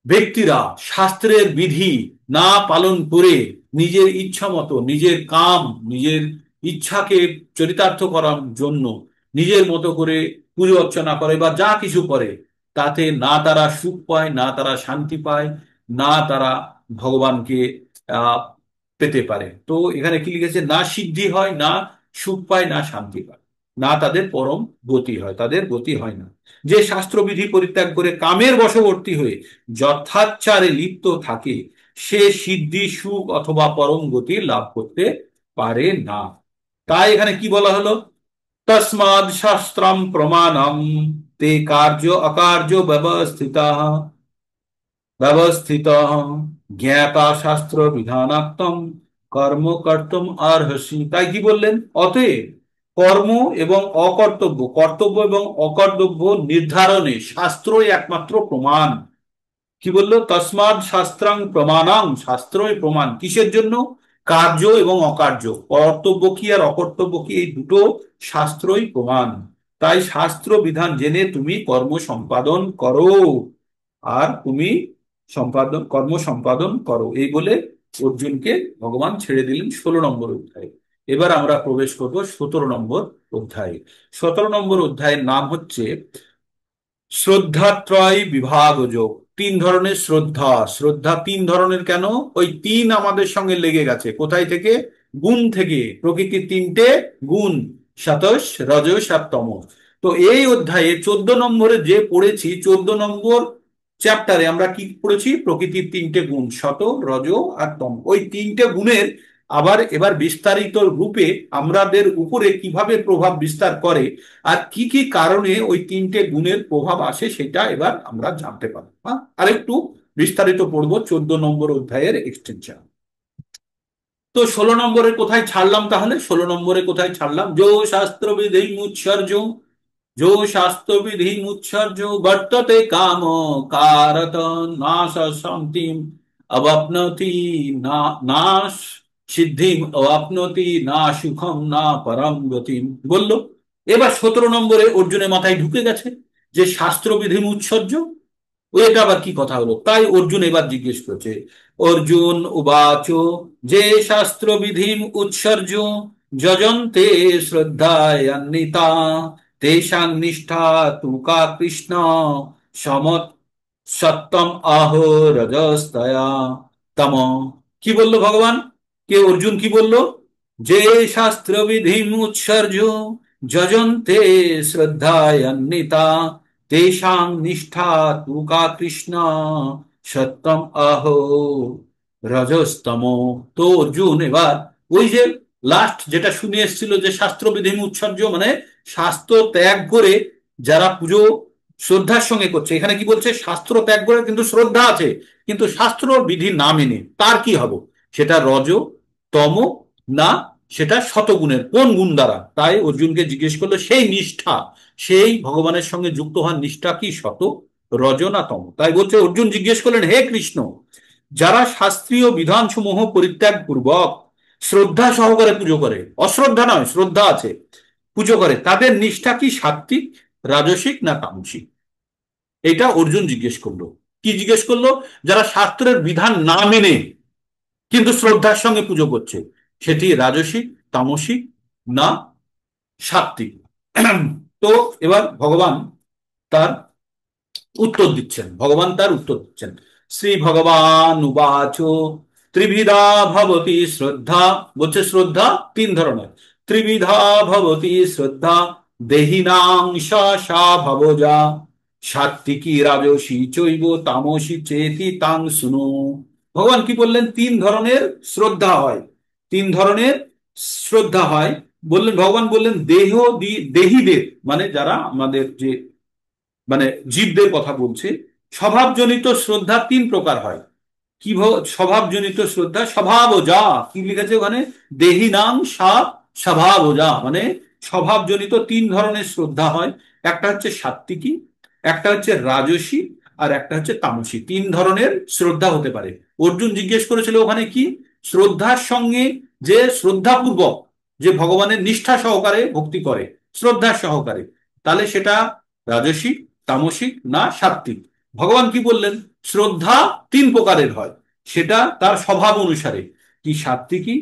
ব্যক্তিরা শাস্ত্রের বিধি না পালন করে নিজের ইচ্ছা মতো, নিজের কাম, নিজের ইচ্ছাকে চরিতার্থ করার জন্য নিজের মতো করে পুজো অর্চনা করে বা যা কিছু করে, তাতে না তারা সুখ পায়, না তারা শান্তি পায়, না তারা ভগবানকে আহ পেতে পারে। তো এখানে কি লিখেছে? না সিদ্ধি হয়, না সুখ পায়, না শান্তি পায়, না তাদের পরম গতি হয়, তাদের গতি হয় না। যে শাস্ত্রবিধি পরিত্যাগ করে কামের বশবর্তী হয়ে যথাচারে লিপ্ত থাকে, সে সিদ্ধি, সুখ অথবা পরম গতি লাভ করতে পারে না। তাই এখানে কি বলা হলো? তস্মাদ শাস্ত্রম প্রমাণম তে কার্য অকার্য ব্যবস্থিত জ্ঞাতা শাস্ত্র বিধানাত্মম কর্ম কর্তুম অর্হসি। তাই কি বললেন? অতএব কর্ম এবং অকর্তব্য, কর্তব্য এবং অকর্তব্য নির্ধারণে শাস্ত্রই একমাত্র প্রমাণ। কি বললো? তসমাদ শাস্ত্রাং প্রমাণাং, শাস্ত্রই প্রমাণ কিসের জন্য? কার্য এবং অকার্য, কর্তব্য কি আর অকর্তব্য কি, এই দুটো শাস্ত্রই প্রমাণ। তাই শাস্ত্র বিধান জেনে তুমি কর্ম সম্পাদন করো, আর তুমি কর্ম সম্পাদন করো, এই বলে অর্জুনকে ভগবান ছেড়ে দিলেন 16 নম্বর অধ্যায়ে। এবার আমরা প্রবেশ করব 17 নম্বর অধ্যায়ে। 17 নম্বর অধ্যায়ের নাম হচ্ছে শ্রদ্ধাত্রয় বিভাগ যোগ। তিন ধরনের শ্রদ্ধা। শ্রদ্ধা তিন ধরনের কেন? ওই তিন আমাদের সঙ্গে লেগে গেছে কোথায় থেকে? গুণ থেকে। প্রকৃতির তিনটে গুণ, সাতস রজস আর তমস। তো এই অধ্যায়ে 14 নম্বরে যে পড়েছি, 14 নম্বর চ্যাপ্টারে আমরা কি পড়েছি? প্রকৃতির তিনটে গুণ, সত, রজ আর তম। ওই তিনটে গুণের আবার এবার বিস্তারিত রূপে আমাদের উপরে কিভাবে প্রভাব বিস্তার করে, আর কি কি কারণে ওই তিনটে গুণের প্রভাব আসে, সেটা এবার আমরা জানতে পারবো। হ্যাঁ, আরেকটু বিস্তারিত পড়বো 14 নম্বর অধ্যায়ের এক্সটেনশন। তো 16 নম্বরে কোথায় ছাড়লাম তাহলে? 16 নম্বরে কোথায় ছাড়লাম? যো শাস্ত্র বিধি মুৎসর্য, যো শাস্ত্র বিধি মুৎসর্য বর্ততে কাম কারত, নাশ শান্তিম অবাপ্নোতি না নাশ সিদ্ধিম অবাপ্নোতি না সুখম না পরম গতিম বললো। এবার 17 নম্বরে অর্জুনের মাথায় ঢুকে গেছে যে শাস্ত্রবিধি উৎসর্য, এটা আবার কি কথা হলো? তাই অর্জুন এবার জিজ্ঞেস করছে। অর্জুন উবাচ, যে শাস্ত্র বিধিম উৎসর্য যজন্তে শ্রদ্ধায়ান্বিতা তেষাং নিষ্ঠা তু কা কৃষ্ণ সমত সত্যম আহো রজস্তয়া তম। কি বললো ভগবান? অর্জুন কি বললো? যে শাস্ত্র বিধিম উৎসর্য যজন্তে শ্রদ্ধায়ান্বিতা তেষাং নিষ্ঠা তু কা কৃষ্ণ সত্যম আহো রজস্তম। তো অর্জুন এবার ওই যে লাস্ট যেটা শুনে এসেছিল, যে শাস্ত্রবিধি উৎসর্য মানে শাস্ত্র ত্যাগ করে যারা পুজো শ্রদ্ধার সঙ্গে করছে, এখানে কি বলছে? শাস্ত্র ত্যাগ করে কিন্তু শ্রদ্ধা আছে, কিন্তু শাস্ত্র বিধি না মেনে তার কি হবে? সেটা রজ, তম, না সেটা শতগুণের কোন গুণ দ্বারা? তাই অর্জুনকে জিজ্ঞেস করলো সেই নিষ্ঠা, সেই ভগবানের সঙ্গে যুক্ত হওয়ার নিষ্ঠা কি শত, রজ না তম? তাই বলছে, অর্জুন জিজ্ঞেস করলেন, হে কৃষ্ণ, যারা শাস্ত্রীয় বিধান সমূহ পরিত্যাগ পূর্বক শ্রদ্ধা সহকারে পুজো করে, অশ্রদ্ধা নয়, শ্রদ্ধা আছে, পুজো করে, তাদের নিষ্ঠা কি সাত্বিক, রাজসিক না তামসিক? এটা অর্জুন জিজ্ঞেস করলো। কি জিজ্ঞেস করলো? যারা শাস্ত্রের বিধান না মেনে কিন্তু শ্রদ্ধার সঙ্গে পুজো করছে, সেটি রাজসিক, তামসিক না সাত্বিক? তো এবার ভগবান তার উত্তর দিচ্ছেন, ভগবান তার উত্তর দিচ্ছেন। শ্রী ভগবান উবাচ ত্রিবিধা ভবতি শ্রদ্ধা, বলছে শ্রদ্ধা তিন ধরনের। ত্রিবিধা ভবতি শ্রদ্ধা দেহিনাং সা সা ভবজা সাত্ত্বিকী রাজসী চৈব তামসী চেতি তাং শুনো। ভগবান কি বললেন? তিন ধরনের শ্রদ্ধা হয়, তিন ধরনের শ্রদ্ধা হয়। বললেন, ভগবান বললেন দেহীদের, মানে যারা আমাদের যে মানে জীবদের কথা বলছে। স্বভাবজনিত শ্রদ্ধা তিন প্রকার হয়। কি স্বভাবজনিত শ্রদ্ধা? স্বভাবজা, কি লিখেছে ওখানে? দেহি নাম স্বভাবজা, মানে স্বভাবজনিত তিন ধরনের শ্রদ্ধা হয়। একটা হচ্ছে সাত্ত্বিকী, একটা হচ্ছে রাজসী, আর একটা হচ্ছে তামসী। তিন ধরনের শ্রদ্ধা হতে পারে। অর্জুন জিজ্ঞেস করেছিল ওখানে কি? শ্রদ্ধার সঙ্গে যে শ্রদ্ধাপূর্বক যে ভগবানের নিষ্ঠা সহকারে ভক্তি করে, শ্রদ্ধার সহকারে, তাহলে সেটা রাজসিক, তামসিক না সাত্ত্বিক? ভগবান কি বললেন? শ্রদ্ধা তিন প্রকারের হয়, সেটা তার স্বভাব অনুসারে, কি সাত্ত্বিকী,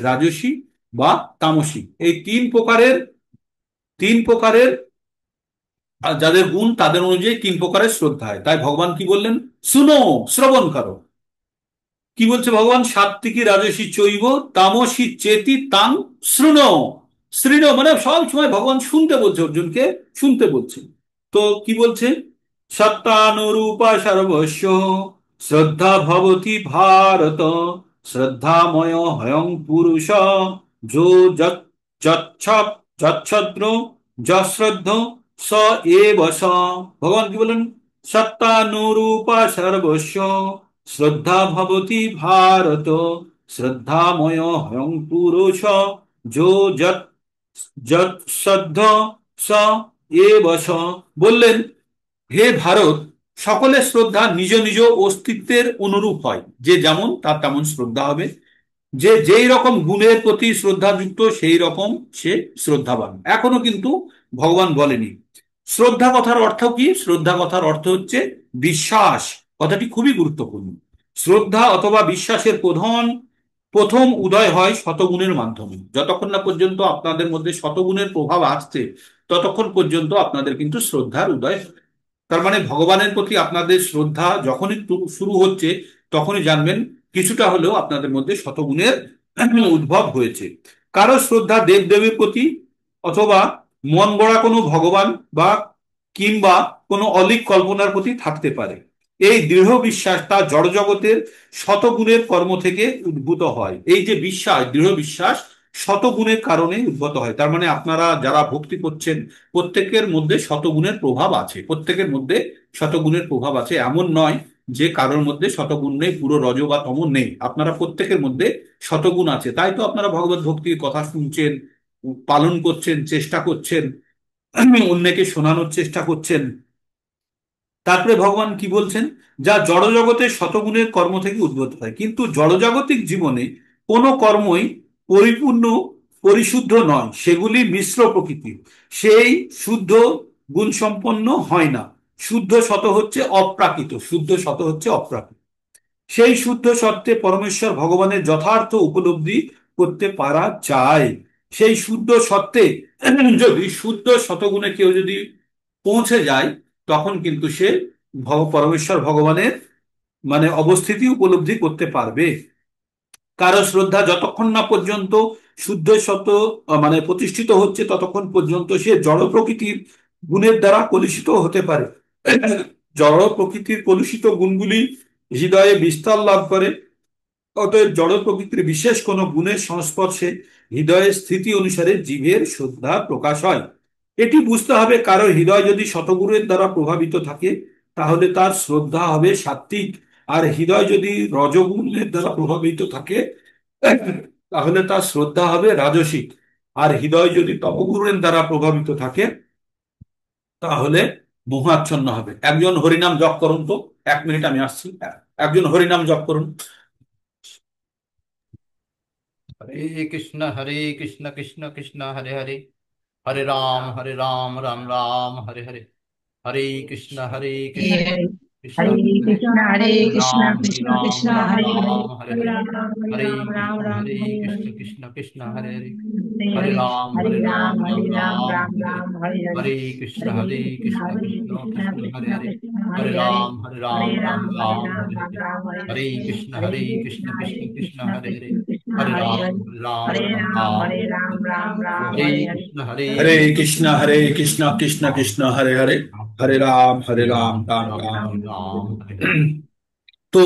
রাজসী বা তামসিক, এই তিন প্রকারের যাদের গুণ তাদের অনুযায়ী তিন প্রকারের শ্রদ্ধা হয়। তাই ভগবান কি বললেন? শুনো, শ্রবণ করো। কি বলছে ভগবান? সাত্ত্বিকী রাজসী চৈব তামসী চেতি তাং শৃণো। শৃণো মানে সব সময় ভগবান শুনতে বলছে, অর্জুনকে শুনতে বলছে। তো কি বলছে? সত্তানুরূপা সর্বস্ব শ্রদ্ধা ভবতি ভারত শ্রদ্ধাময় হয়ং পুরুষ যো যচ্ছদ্র যশ্রদ্ধ স এব স। ভগবান কি বলেন? সত্তানুরূপা সর্বস্ব শ্রদ্ধা ভবতি ভারত শ্রদ্ধাময় হয়ং পুরুষ যো যৎসদ্ধ স এব স। বললেন, হে ভারত, সকলের শ্রদ্ধা নিজ নিজ অস্তিত্বের অনুরূপ হয়। যে যেমন তার তেমন শ্রদ্ধা হবে। যে যেই রকম গুণের প্রতি শ্রদ্ধাযুক্ত সেই রকম সে শ্রদ্ধাবান। এখনো কিন্তু ভগবান বলেনি। শ্রদ্ধা কথার অর্থ কি? শ্রদ্ধা কথার অর্থ হচ্ছে বিশ্বাস। কথাটি খুবই গুরুত্বপূর্ণ। শ্রদ্ধা অথবা বিশ্বাসের প্রথম উদয় হয় শতগুণের মাধ্যমে। যতক্ষণ না পর্যন্ত আপনাদের মধ্যে শতগুণের প্রভাব আসছে, ততক্ষণ পর্যন্ত আপনাদের কিন্তু শ্রদ্ধার উদয় হয়। তার মানে ভগবানের প্রতি আপনাদের শ্রদ্ধা যখনই শুরু হচ্ছে, তখনই জানবেন কিছুটা হলেও আপনাদের মধ্যে শতগুণের উদ্ভব হয়েছে। কারো শ্রদ্ধা দেবদেবীর প্রতি, অথবা মন গড়া কোনো ভগবান বা কিংবা কোনো অলিক কল্পনার প্রতি থাকতে পারে। এই দৃঢ় বিশ্বাস তার জড়জগতের শতগুণের কর্ম থেকে উদ্ভূত হয়। এই যে বিশ্বাস, দৃঢ় বিশ্বাস শতগুণের কারণে উদ্ভূত হয়। তার মানে আপনারা যারা ভক্তি করছেন, প্রত্যেকের মধ্যে শতগুণের প্রভাব আছে, প্রত্যেকের মধ্যে শতগুণের প্রভাব আছে। এমন নয় যে কারোর মধ্যে শতগুণ নেই, পুরো রজ বা তম নেই। আপনারা প্রত্যেকের মধ্যে শতগুণ আছে, তাই তো আপনারা ভগবত ভক্তির কথা শুনছেন, পালন করছেন, চেষ্টা করছেন, অন্যকে শোনানোর চেষ্টা করছেন। তারপরে ভগবান কি বলছেন? যা জড়জগতের শতগুণের কর্ম থেকে উদ্ভূত হয়। কিন্তু জড়জাগতিক জীবনে কোনো কর্মই পরিপূর্ণ পরিশুদ্ধ নয়, সেগুলি মিশ্র প্রকৃতির। সেই শুদ্ধ গুণসম্পন্ন হয় না। শুদ্ধ শত হচ্ছে অপ্রাকৃত, শুদ্ধ শত হচ্ছে অপ্রাকৃত। সেই শুদ্ধ সত্ত্বে পরমেশ্বর ভগবানের যথার্থ উপলব্ধি করতে পারা যায়। সেই শুদ্ধ সত্ত্বে যদি শুদ্ধ শতগুণে কেউ যদি পৌঁছে যায়, তখন কিন্তু সে পরমেশ্বর ভগবানের মানে অবস্থিতি উপলব্ধি করতে পারবে। কারো শ্রদ্ধা যতক্ষণ না পর্যন্ত শুদ্ধ শত মানে প্রতিষ্ঠিত হচ্ছে, ততক্ষণ পর্যন্ত সে জড় প্রকৃতির গুণের দ্বারা কলুষিত হতে পারে। জড় প্রকৃতির কলুষিত গুণগুলি হৃদয়ে বিস্তার লাভ করে। অতএব জড় প্রকৃতির বিশেষ কোনো গুণের সংস্পর্শে হৃদয়ের স্থিতি অনুসারে জীবের শ্রদ্ধা প্রকাশ হয়। এটি বুঝতে হবে, কারো হৃদয় যদি শতগুণের দ্বারা প্রভাবিত থাকে, তাহলে তার শ্রদ্ধা হবে সাত্ত্বিক। আর হৃদয় যদি রজগুণের দ্বারা প্রভাবিত থাকে, তাহলে তার শ্রদ্ধা হবে রাজসিক। আর হৃদয় যদি তপগুণের দ্বারা প্রভাবিত থাকে, তাহলে মোহাচ্ছন্ন হবে। একজন হরিনাম জপ করুন তো, 1 মিনিট আমি আসছি। একজন হরিনাম জপ করুন। हरे कृष्ण कृष्ण कृष्ण हरे हरे हरे राम राम राम हरे हरे हरे कृष्ण ये Krishna Krishna Hare Krishna Krishna, Hare Krishna, हरे Krishna राम Krishna, हरे Hare Hare, राम हरे Hare हरे Ram, Hare हरे Ram, Ram कृष्ण Ram, हरे Hare Krishna Hare, Krishna Krishna Hare Hare Hare हरे Hare, राम Hare हरे Ram, Ram Hare Ram Ram, Ram Ram Hare Hare Ram, Hare Hare, हरे Hare Krishna Krishna, Hare Krishna Krishna, Krishna हरे Krishna हरे Krishna, हरे Hare Hare, Ram Hare Ram Ram, Hare Ram Ram, हरे Ram हरे Ram, Hare हरे Hare, Hare Krishna Krishna, Hare Krishna Krishna, Hare Hare Krishna Krishna, हरे Hare Hare, Ram Hare Ram, Ram Hare Ram, Ram Ram, हरे Hare Hare, कृष्ण हरे कृष्ण कृष्ण कृष्ण हरे हरे, हरे राम राम राम। राम हरे हरे তো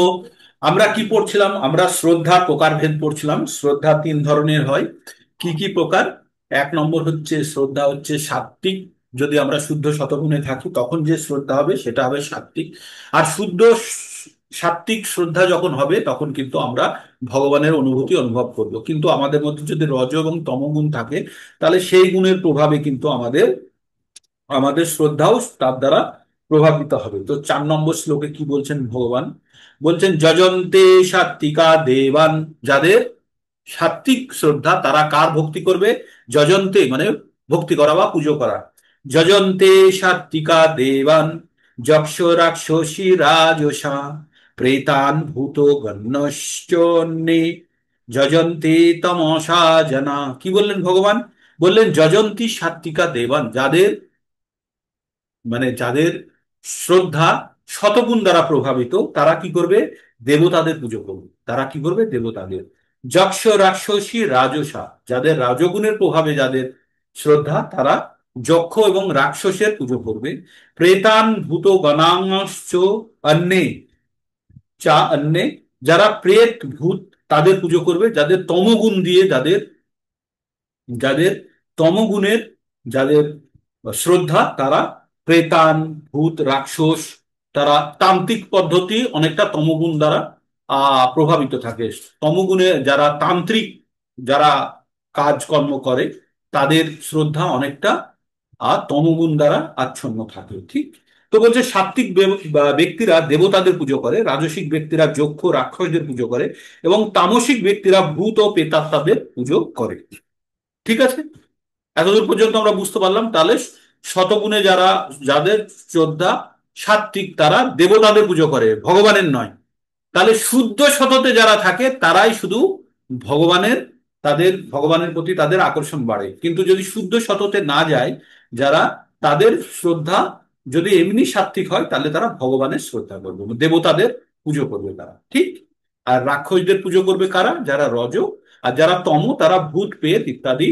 আমরা কি পড়ছিলাম? আমরা শ্রদ্ধার প্রকারভেদ পড়ছিলাম। শ্রদ্ধা তিন ধরনের হয়। কি কি প্রকার? এক নম্বর হচ্ছে শ্রদ্ধা হচ্ছে সাত্ত্বিক। যদি আমরা শুদ্ধ শতগুণে থাকি তখন যে শ্রদ্ধা হবে সেটা হবে সাত্ত্বিক। আর শুদ্ধ সাত্ত্বিক শ্রদ্ধা যখন হবে তখন কিন্তু আমরা ভগবানের অনুভূতি অনুভব করব। কিন্তু আমাদের মধ্যে যদি রজ এবং তমগুণ থাকে তাহলে সেই গুণের প্রভাবে কিন্তু আমাদের আমাদের শ্রদ্ধাও তার দ্বারা প্রভাবিত হবে। তো 4 নম্বর শ্লোকে কি বলছেন ভগবান? বলছেন যজন্তে সাত্বিকা দেবান। যাদের সাত্বিক শ্রদ্ধা তারা কার ভক্তি করবে? যজন্তে মানে ভক্তি করা বা পুজো করা। যজন্তে সাত্বিকা দেবান যক্ষ রাক্ষসী রাজসা প্রেতান ভূত গণ্যশ্চন্যে যজন্তে তমসা জনা। কি বললেন ভগবান? বললেন যজন্তী সাত্বিকা দেবান, যাদের যাদের শ্রদ্ধা শতগুণ দ্বারা প্রভাবিত তারা কি করবে? দেবতাদের পুজো করবে। তারা কি করবে? দেবতাদের। যক্ষ রাক্ষসী রাজসা, যাদের রাজগুণের প্রভাবে যাদের শ্রদ্ধা তারা যক্ষ এবং রাক্ষসের পুজো করবে। প্রেতান ভূত গণাংশ্চ অন্যে অন্যে, যারা প্রেত ভূত তাদের পুজো করবে। যাদের তমগুণ দিয়ে যাদের যাদের তমগুণের যাদের শ্রদ্ধা তারা প্রেতান ভূত রাক্ষস, তারা তান্ত্রিক পদ্ধতি অনেকটা তমগুণ দ্বারা প্রভাবিত থাকে। তমগুণে যারা তান্ত্রিক, যারা কাজকর্ম করে তাদের শ্রদ্ধা অনেকটা তমগুণ দ্বারা আচ্ছন্ন থাকে। ঠিক। তো বলছে সাত্ত্বিক ব্যক্তিরা দেবতাদের পুজো করে, রাজসিক ব্যক্তিরা যক্ষ রাক্ষসদের পুজো করে এবং তামসিক ব্যক্তিরা ভূত ও প্রেতাত্মাদের পুজো করে। ঠিক আছে, এতদূর পর্যন্ত আমরা বুঝতে পারলাম। তাহলে শতগুণে যারা, যাদের শ্রদ্ধা সাত্ত্বিক, তারা দেবতাদের পুজো করে, ভগবানের নয়। তাহলে শুদ্ধ শততে যারা থাকে তারাই শুধু ভগবানের, তাদের ভগবানের প্রতি তাদের আকর্ষণ বাড়ে। কিন্তু যদি শুদ্ধ শততে না যায় যারা, তাদের শ্রদ্ধা যদি এমনি সাত্ত্বিক হয় তাহলে তারা ভগবানের শ্রদ্ধা করবে, দেবতাদের পুজো করবে তারা। ঠিক। আর রাক্ষসদের পুজো করবে কারা? যারা রজ। আর যারা তম তারা ভূত প্রেত ইত্যাদি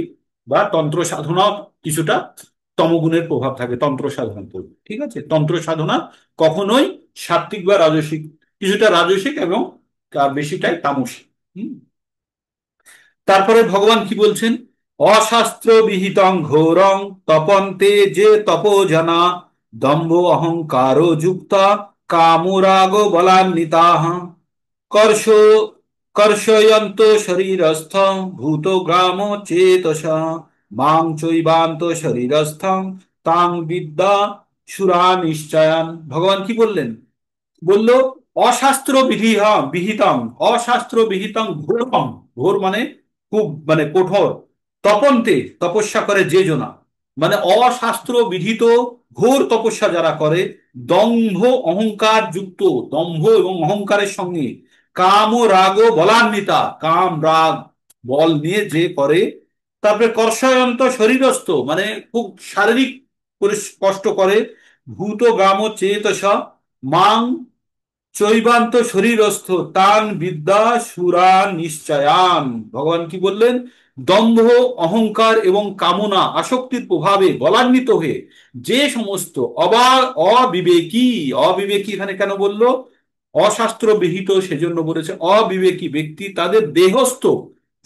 বা তন্ত্র সাধনা, কিছুটা তমগুণের প্রভাব থাকে তন্ত্র সাধনা করবে। ঠিক আছে, তন্ত্র সাধনা কখনোই সাত্ত্বিক বা রাজসিক, কিছুটা রাজসিক এবং বেশিটাই তামসিক। হুম। তারপরে ভগবান কি বলছেন? অশাস্ত্র বিহিতং ঘোরং তপন্তে যে তপোজনা দম্ভ অহংকার যুক্তা কামরাগ বলান্বিতাঃ কর্ষ কর্ষয়ন্ত শরীরস্থ ভূত গ্রাম চেতস মাং চৈবান্ত শরীরস্থং তাং বিদ্যা সুরা নিশ্চয়ান। ভগবান কি বললেন? বলল অশাস্ত্র বিহিতং, অশাস্ত্র বিহিতং ঘোরম। ঘোর মানে খুব কঠোর। তপন্তে তপস্যা করে যে জনা, অশাস্ত্র বিধিত ঘোর তপস্যা যারা করে। দম্ভ অহংকার যুক্ত, দম্ভ এবং অহংকারের সঙ্গে কাম ও রাগ ও বলান্বিতা, কাম রাগ বল নিয়ে যে করে। তারপরে কর্ষয়ন্ত শরীরস্থ খুব শারীরিক করে কষ্ট করে। ভূত গ্রাম চেতস মাং চৈবান্ত শরীরস্থ তান বিদ্যা সুরা নিশ্চয়ান। ভগবান কি বললেন? দম্ভ অহংকার এবং কামনা আসক্তির প্রভাবে বলান্বিত হয়ে যে সমস্ত অবিবেকী, অবিবেকী এখানে কেন বললো? অশাস্ত্র বিহিত সেজন্য বলেছে অবিবেকী ব্যক্তি তাদের দেহস্থ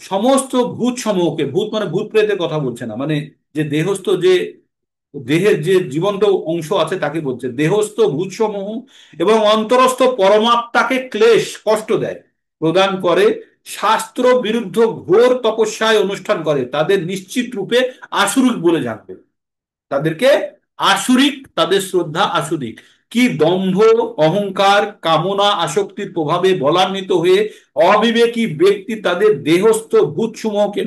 সমস্ত ভূত সমূহকে, ভূত মানে ভূত প্রেতের কথা বলছে না, যে দেহস্থ, যে দেহের যে জীবন্ত অংশ আছে তাকে বলছে, দেহস্থ ভূতসমূহ এবং অন্তরস্থ পরমাত্মাকে ক্লেশ কষ্ট দেয়, প্রদান করে, শাস্ত্র বিরুদ্ধ ঘোর তপস্যায় অনুষ্ঠান করে, তাদের নিশ্চিত রূপে আসুরিক বলে জানবে। তাদেরকে আসুরিক, তাদের শ্রদ্ধা আসুরিক। কি? দম্ভ অহংকার কামনা আসক্তির প্রভাবে বলান্বিত হয়ে অবিবেকী ব্যক্তি তাদের দেহস্থ ভূতসমূহকে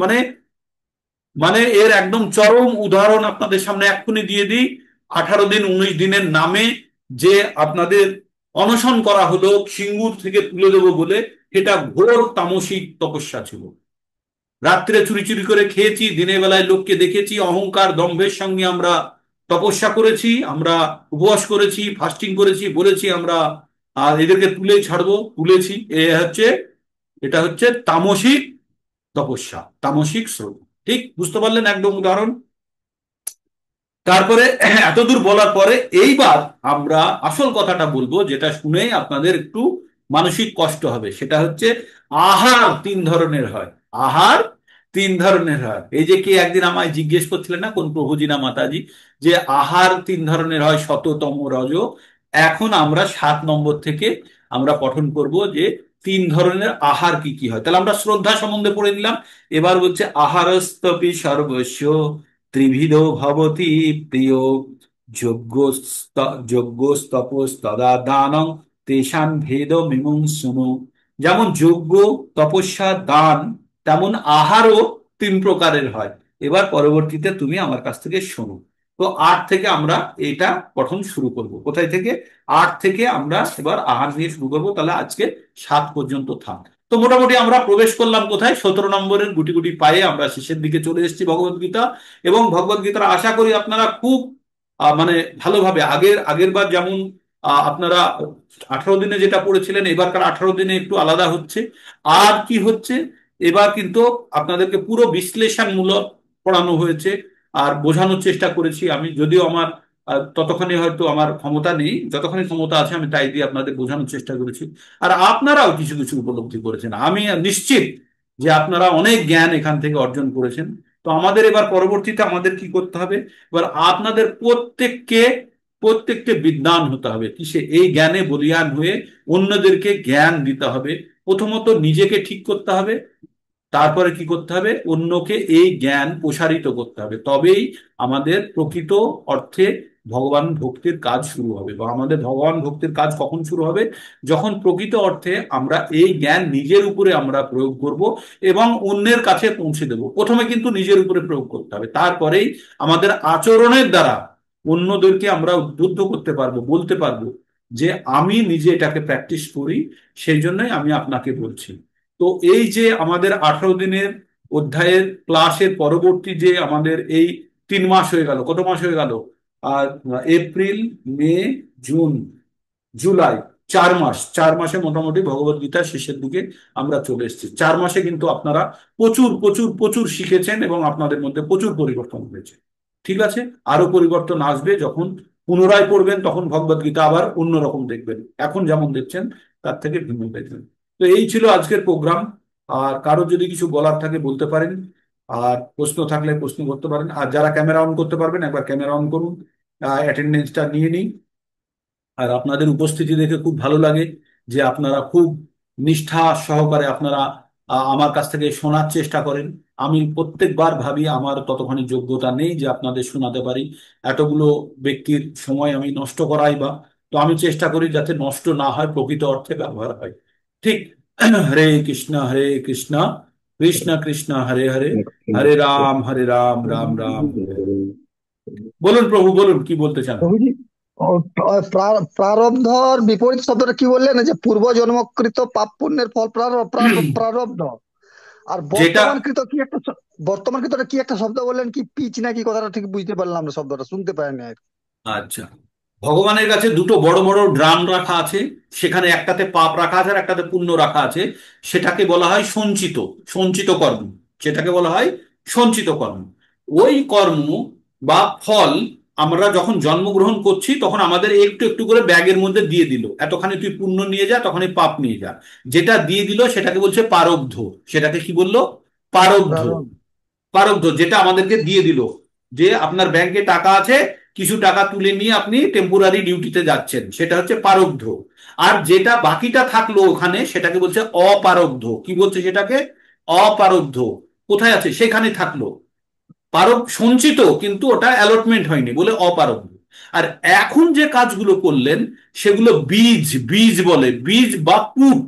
এর একদম চরম উদাহরণ আপনাদের সামনে এক্ষুনি দিয়ে দিই। 18 দিন 19 দিনের নামে যে আপনাদের অনশন করা হলো সিঙ্গুর থেকে তুলে দেবো বলে, এটা ঘোর তামসিক তপস্যা ছিল। রাত্রে চুরি চুরি করে খেয়েছি, দিনের বেলায় লোককে দেখেছি, অহংকার দম্ভের সঙ্গে আমরা তপস্যা করেছি, আমরা উপবাস করেছি, ফাস্টিং করেছি, বলেছি আমরা এদেরকে তুলে ছাড়বো, তুলেছি। এটা হচ্ছে তামসিক তপস্যা, তামসিক শ্রদ্ধা। ঠিক বুঝতে পারলেন একদম উদাহরণ? তারপরে এতদূর বলার পরে এইবার আমরা আসল কথাটা বলবো, যেটা শুনেই আপনাদের একটু মানসিক কষ্ট হবে। সেটা হচ্ছে আহার তিন ধরনের হয়। আহার তিন ধরনের হয়। এই যে কে একদিন আমায় জিজ্ঞেস করছিলেন না, কোন প্রভুজি না মাতাজি, যে আহার তিন ধরনের হয়, শততম রজ। এখন আমরা 7 নম্বর থেকে আমরা পঠন করব যে তিন ধরনের আহার কি কি হয়। তাহলে আমরা শ্রদ্ধা সম্বন্ধে পড়ে নিলাম। এবার বলছে আহারস্তপি সর্বস্ব ত্রিভিধ ভবতি প্রিয় যজ্ঞ যজ্ঞস্তপস্তদা দানং তেষাং ভেদ মিমুংসুনু। যেমন যজ্ঞ, তপস্যা, দান, তেমন আহারও তিন প্রকারের হয়। এবার পরবর্তীতে তুমি আমার কাছ থেকে শোনো। তো 8 থেকে আমরা এটা পঠন শুরু করব। কোথায় থেকে? 8 থেকে আমরা এবার আহার নিয়ে শুরু করব। তাহলে আজকে 7 পর্যন্ত থাক। তো মোটামুটি আমরা প্রবেশ করলাম কোথায়? 17 নম্বরের গুটি গুটি পায়ে আমরা শেষের দিকে চলে এসেছি ভগবদ গীতা। এবং ভগবদ গীতার আশা করি আপনারা খুব মানে ভালোভাবে, আগের আগের বার যেমন আপনারা 18 দিনে যেটা পড়েছিলেন, এবারকার 18 দিনে একটু আলাদা হচ্ছে। আর কি হচ্ছে, এবার কিন্তু আপনাদেরকে পুরো বিশ্লেষণমূলক পড়ানো হয়েছে আর বোঝানোর চেষ্টা করেছি আমি। যদিও আমার ততখানি হয়তো আমার ক্ষমতা নেই, যতখানি ক্ষমতা আছে আমি তাই দিয়ে আপনাদের বোঝানোর চেষ্টা করেছি। আর আপনারাও কিছু কিছু উপলব্ধি করেছেন, আমি নিশ্চিত যে আপনারা অনেক জ্ঞান এখান থেকে অর্জন করেছেন। তো আমাদের এবার পরবর্তীতে আমাদের কি করতে হবে? এবার আপনাদের প্রত্যেককে বিদ্বান হতে হবে। কিসে? এই জ্ঞানে বলীয়ান হয়ে অন্যদেরকে জ্ঞান দিতে হবে। প্রথমত নিজেকে ঠিক করতে হবে, তারপরে কি করতে হবে? অন্যকে এই জ্ঞান প্রসারিত করতে হবে। তবেই আমাদের প্রকৃত অর্থে ভগবান ভক্তির কাজ শুরু হবে। বা আমাদের ভগবান ভক্তির কাজ কখন শুরু হবে? যখন প্রকৃত অর্থে আমরা এই জ্ঞান নিজের উপরে আমরা প্রয়োগ করব এবং অন্যের কাছে পৌঁছে দেব। প্রথমে কিন্তু নিজের উপরে প্রয়োগ করতে হবে, তারপরেই আমাদের আচরণের দ্বারা অন্যদেরকে আমরা উদ্বুদ্ধ করতে পারবো, বলতে পারবো যে আমি নিজে এটাকে প্র্যাকটিস করি, সেই জন্যই আমি আপনাকে বলছি। তো এই যে আমাদের 18 দিনের অধ্যায়ের ক্লাসের পরবর্তী যে আমাদের এই 3 মাস হয়ে গেল, কত মাস হয়ে গেল? আর এপ্রিল, মে, জুন, জুলাই, 4 মাস। 4 মাসে মোটামুটি ভগবত গীতার শেষের দিকে আমরা চলে এসেছি। 4 মাসে কিন্তু আপনারা প্রচুর প্রচুর প্রচুর শিখেছেন এবং আপনাদের মধ্যে প্রচুর পরিবর্তন হয়েছে। ঠিক আছে, আরো পরিবর্তন আসবে। যখন পুনরায় পড়বেন তখন ভগবত গীতা আবার অন্যরকম দেখবেন, এখন যেমন দেখছেন তার থেকে ভিন্ন দেখবেন। তো এই ছিল আজকের প্রোগ্রাম। আর কারো যদি কিছু বলার থাকে বলতে পারেন, আর প্রশ্ন থাকলে প্রশ্ন করতে পারেন। আর যারা ক্যামেরা অন করতে পারবেন একবার ক্যামেরা অন করুন, অ্যাটেন্ডেন্সটা নিয়ে নিই। আর আপনাদের উপস্থিতি দেখে খুব ভালো লাগে যে আপনারা খুব নিষ্ঠা সহকারে আপনারা আমার কাছ থেকে শোনার চেষ্টা করেন। আমি প্রত্যেকবার ভাবি আমার ততখানি যোগ্যতা নেই যে আপনাদের শোনাতে পারি, এতগুলো ব্যক্তির সময় আমি নষ্ট করাই বা। তো আমি চেষ্টা করি যাতে নষ্ট না হয়, প্রকৃত অর্থে ব্যবহার হয়। ঠিক। হরে কৃষ্ণ কৃষ্ণ কৃষ্ণ হরে হরে, হরে রাম রাম রাম হরে হরে। বলুন প্রভু, বলুন কি বলতে চান। প্রভুজি, ও, প্রারব্ধর বিপরীত শব্দটা কি বললেন? যে পূর্ব জন্মকৃত পাপ পুণ্যের ফল প্রারব্ধ। আর যেটা বর্তমানকৃত কি একটা বর্তমানকৃত কি একটা শব্দ বললেন, কি পিচ নাকি? কথাটা ঠিক বুঝতে পারলাম না, শব্দটা শুনতে পাইনি আর। আচ্ছা, ভগবানের কাছে দুটো বড় বড় ড্রাম রাখা আছে, সেখানে একটাতে পাপ রাখা আছে আর একটাতে পুণ্য রাখা আছে। সেটাকে বলা হয় সঞ্চিত, সঞ্চিত কর্ম। সেটাকে বলা হয় সঞ্চিত কর্ম। ওই কর্ম বা ফল আমরা যখন জন্মগ্রহণ করছি তখন আমাদের একটু একটু করে ব্যাগের মধ্যে দিয়ে দিল, এতখানি তুই পুণ্য নিয়ে যা, তখনই পাপ নিয়ে যা। যেটা দিয়ে দিল সেটাকে বলছে পারব্ধ। সেটাকে কি বললো? পারব্ধ। প্রারব্ধ। পারব্ধ যেটা আমাদেরকে দিয়ে দিল, যে আপনার ব্যাংকে টাকা আছে, কিছু টাকা তুলে নিয়ে আপনি টেম্পোরারি ডিউটিতে যাচ্ছেন, সেটা হচ্ছে পারব্ধ। আর যেটা বাকিটা থাকলো ওখানে সেটাকে বলছে অপারব্ধ। কি বলছে সেটাকে? অপারব্ধ। কোথায় আছে? সেখানে থাকলো। সঞ্চিত কিন্তু ওটা অ্যালটমেন্ট হয়নি বলে অপারব্ধ। আর এখন যে কাজগুলো করলেন সেগুলো বীজ, বীজ বলে, বীজ বা কূট,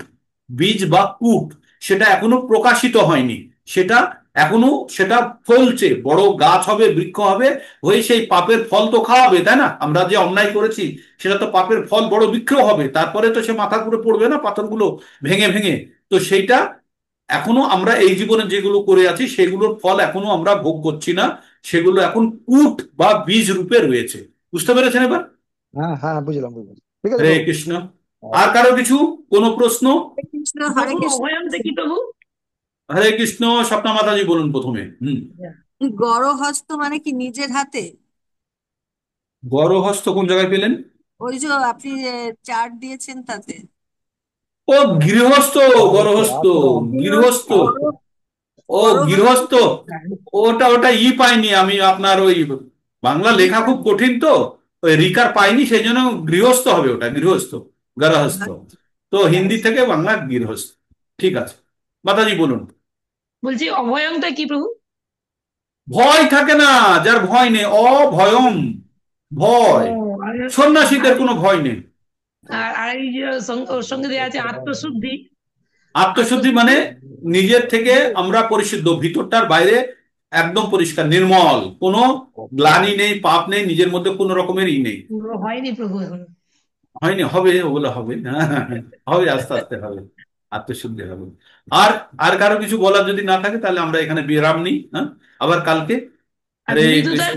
বীজ বা কূট। সেটা এখনো প্রকাশিত হয়নি, সেটা এখনো সেটা ফলছে, বড় গাছ হবে, বৃক্ষ হবে, হয়ে সেই পাপের ফল তো খাওয়াবে, তাই না? আমরা যে অন্যায় করেছি সেটা তো পাপের ফল, বড় বৃক্ষ হবে, তারপরে তো সে মাথার উপরে পড়বে না পাথরগুলো ভেঙে ভেঙে। তো সেইটা এখনো আমরা এই জীবনে যেগুলো করে আছি সেগুলোর ফল এখনো আমরা ভোগ করছি না, সেগুলো এখন কুট বা বীজ রূপে রয়েছে। বুঝতে পেরেছেন এবার? হ্যাঁ হ্যাঁ, বুঝলাম বুঝলাম। ঠিক আছে হরে প্রভু। কৃষ্ণ। আর কারো কিছু কোনো প্রশ্ন? হরে কৃষ্ণ, হরে প্রভু কৃষ্ণ। অভয়ম দেখি প্রভু। হরে কৃষ্ণ। স্বপ্না মাতাজি বলুন প্রথমে। গরহস্ত মানে কি নিজের হাতে? গরহস্ত কোন জায়গায় পেলেন? ওই যে আপনি চার্ট দিয়েছেন তাতে। ও গৃহস্থ। গরহস্ত, আশ্রম। গৃহস্থ। গর ও গরহস্ত গৃহস্থ। ওটা ওটা পাইনি আমি, আপনার ওই বাংলা লেখা খুব কঠিন তো, ওই রিকার পাইনি, সেই জন্য গৃহস্থ হবে, ওটা গৃহস্থ, গরহস্থ। তো হিন্দি থেকে বাংলা গৃহস্থ। ঠিক আছে, মাতাজি বলুন। বলছি অভয়মটা কি প্রভু? ভয় থাকে না, যার ভয় নেই, অভয়ম, ও, ভয়। আর সন্ন্যাসীদের কোনো ভয় নেই। আর এই যে ওর সঙ্গে দেওয়া আছে আত্মশুদ্ধি। আত্মশুদ্ধি আত্মশুদ্ধি মানে নিজের থেকে আমরা পরিশুদ্ধ, ভিতরটার বাইরে একদম পরিষ্কার নির্মল, কোনো গ্লানি নেই, পাপ নেই, নিজের মধ্যে কোনো রকমের নেই। পুরো হয়নি প্রভু এখন। হয়নি, হবে, ওগুলো হবে, হ্যাঁ, হ্যাঁ, হ্যাঁ, হবে, আস্তে আস্তে হবে, আত্মশুদ্ধি হবে। আর আর কারো কিছু বলার যদি না থাকে তাহলে আমরা এখানে বিরাম নিই, হ্যাঁ, আবার কালকে। আর হরে বিদুদার কৃষ্ণ।